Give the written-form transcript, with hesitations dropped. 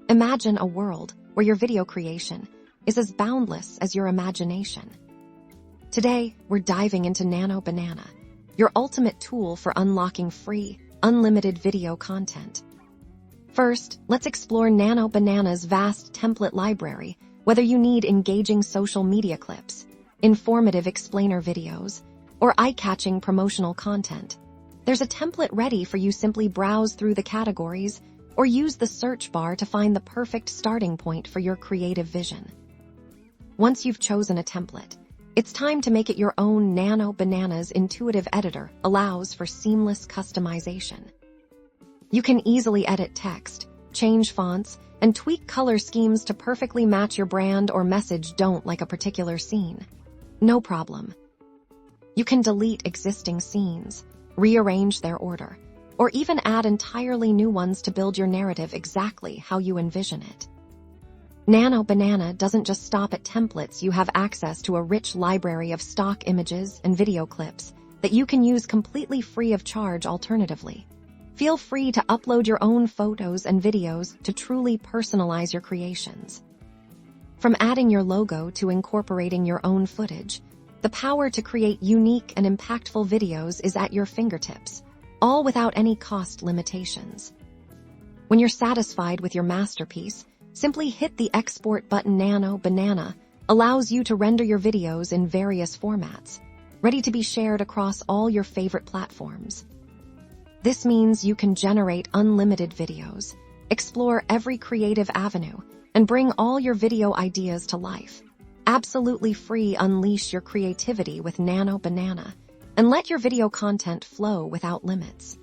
Imagine a world where your video creation is as boundless as your imagination. Today, we're diving into Nano Banana, your ultimate tool for unlocking free, unlimited video content. First, let's explore Nano Banana's vast template library, whether you need engaging social media clips, informative explainer videos, or eye-catching promotional content. There's a template ready for you. Simply browse through the categories or use the search bar to find the perfect starting point for your creative vision. Once you've chosen a template, it's time to make it your own. Nano Banana's intuitive editor allows for seamless customization. You can easily edit text, change fonts, and tweak color schemes to perfectly match your brand or message. Don't like a particular scene? No problem. You can delete existing scenes, rearrange their order, or even add entirely new ones to build your narrative exactly how you envision it. Nano Banana doesn't just stop at templates. You have access to a rich library of stock images and video clips that you can use completely free of charge. Alternatively, feel free to upload your own photos and videos to truly personalize your creations. From adding your logo to incorporating your own footage, the power to create unique and impactful videos is at your fingertips, all without any cost limitations. When you're satisfied with your masterpiece, simply hit the export button. Nano Banana allows you to render your videos in various formats, ready to be shared across all your favorite platforms. This means you can generate unlimited videos, explore every creative avenue, and bring all your video ideas to life. Absolutely free. Unleash your creativity with Nano Banana and let your video content flow without limits.